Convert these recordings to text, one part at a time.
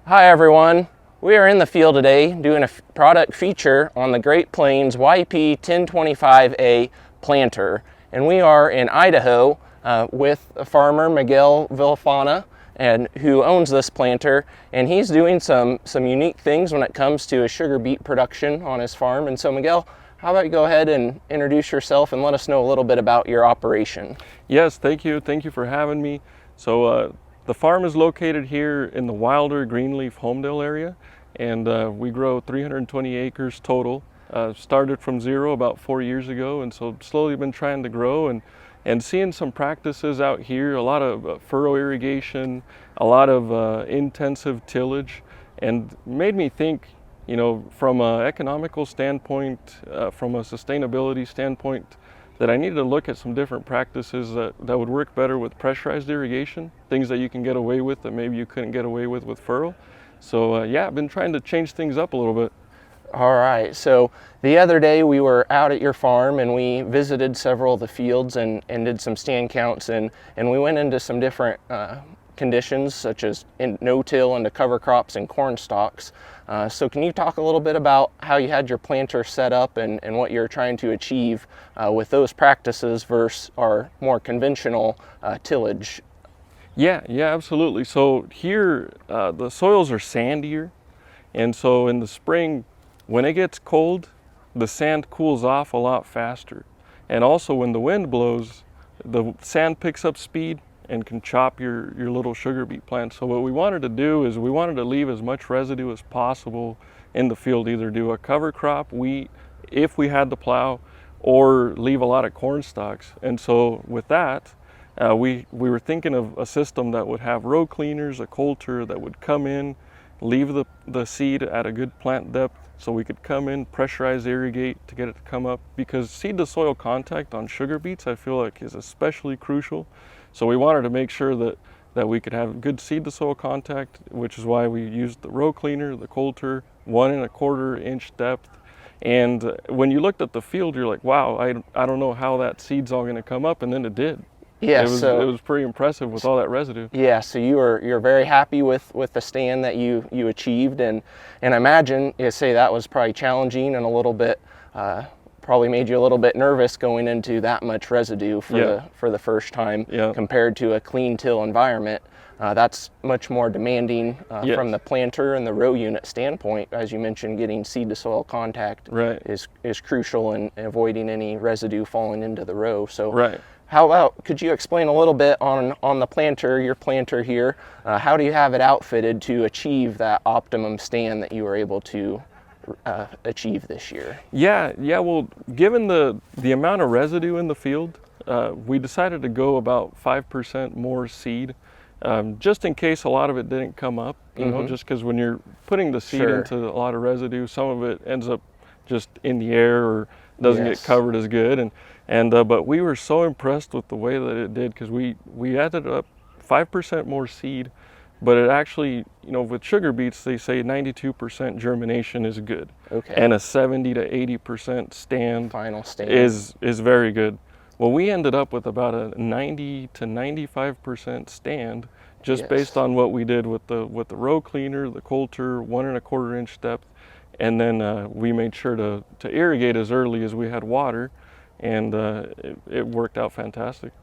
Hi everyone, we are in the field today doing a product feature on the Great Plains YP1025A planter, and we are in Idaho with farmer Miguel Villafana, and who owns this planter, and he's doing some unique things when it comes to his sugar beet production on his farm. And so Miguel, how about you go ahead and introduce yourself and let us know a little bit about your operation. Yes, thank you for having me. So the farm is located here in the Wilder Greenleaf Homedale area, and we grow 320 acres total. Started from zero about 4 years ago, and so slowly been trying to grow and seeing some practices out here, a lot of furrow irrigation, a lot of intensive tillage, and made me think, you know, from an economical standpoint, from a sustainability standpoint, that I needed to look at some different practices that would work better with pressurized irrigation, things that you can get away with that maybe you couldn't get away with furrow. So yeah, I've been trying to change things up a little bit. All right, so the other day we were out at your farm and we visited several of the fields and did some stand counts, and we went into some different conditions, such as no-till into cover crops and corn stalks. So can you talk a little bit about how you had your planter set up and what you're trying to achieve with those practices versus our more conventional tillage? Yeah, absolutely. So here the soils are sandier, and so in the spring when it gets cold, the sand cools off a lot faster. And also when the wind blows, the sand picks up speed and can chop your little sugar beet plant. So what we wanted to do is we wanted to leave as much residue as possible in the field, either do a cover crop, wheat, if we had to plow, or leave a lot of corn stalks. And so with that, we were thinking of a system that would have row cleaners, a coulter that would come in, leave the seed at a good plant depth, so we could come in, pressurize, irrigate to get it to come up, because seed to soil contact on sugar beets I feel like is especially crucial. So we wanted to make sure that we could have good seed to soil contact, which is why we used the row cleaner, the coulter, 1 1/4 inch depth. And when you looked at the field, you're like, wow, I don't know how that seed's all going to come up, and then it did. Yeah, it was pretty impressive with all that residue. Yeah, so you're very happy with the stand that you achieved, and I imagine you say that was probably challenging and a little bit probably made you a little bit nervous going into that much residue for the first time, compared to a clean till environment. That's much more demanding from the planter and the row unit standpoint. As you mentioned, getting seed to soil contact is crucial in avoiding any residue falling into the row. So how about, could you explain a little bit on the planter, your planter here? How do you have it outfitted to achieve that optimum stand that you were able to achieve this year? Yeah. Well, given the amount of residue in the field, we decided to go about 5% more seed, just in case a lot of it didn't come up. You know, just because when you're putting the seed into a lot of residue, some of it ends up just in the air or doesn't get covered as good. But we were so impressed with the way that it did, because we added up 5% more seed, but it actually, you know, with sugar beets, they say 92% germination is good. Okay. And a 70 to 80% final stand is very good. Well, we ended up with about a 90 to 95% stand, just based on what we did with the row cleaner, the coulter, 1 1/4 inch depth, and then we made sure to irrigate as early as we had water, and it worked out fantastic.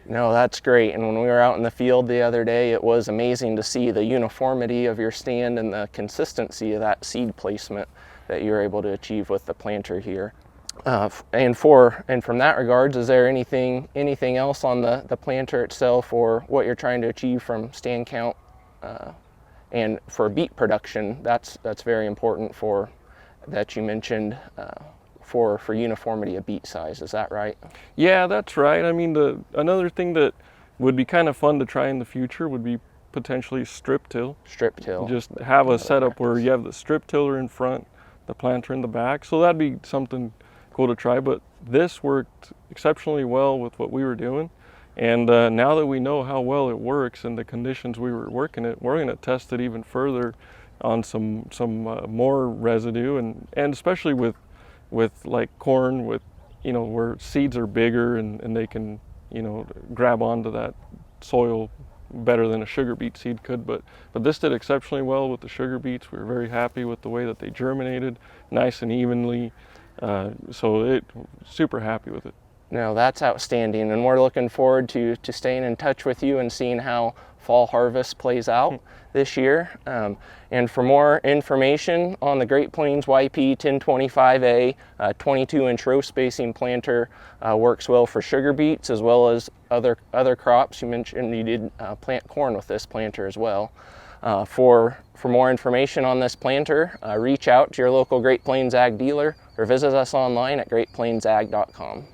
No, that's great. And when we were out in the field the other day, it was amazing to see the uniformity of your stand and the consistency of that seed placement that you're able to achieve with the planter here. And from that regards, is there anything else on the planter itself, or what you're trying to achieve from stand count and for beet production? That's very important for that you mentioned. For uniformity of beet size, is that right? Yeah, that's right. I mean, another thing that would be kind of fun to try in the future would be potentially strip till. Strip till. Just have a setup where you have the strip tiller in front, the planter in the back. So that'd be something cool to try. But this worked exceptionally well with what we were doing. And now that we know how well it works and the conditions we were working it, we're going to test it even further on some more residue, and especially with like corn, with, you know, where seeds are bigger and they can, you know, grab onto that soil better than a sugar beet seed could, but this did exceptionally well with the sugar beets. We were very happy with the way that they germinated, nice and evenly. So super happy with it. No, that's outstanding, and we're looking forward to staying in touch with you and seeing how fall harvest plays out this year. And for more information on the Great Plains YP 1025A 22-inch row spacing planter, works well for sugar beets as well as other crops. You mentioned you did plant corn with this planter as well. For more information on this planter, reach out to your local Great Plains Ag dealer or visit us online at greatplainsag.com.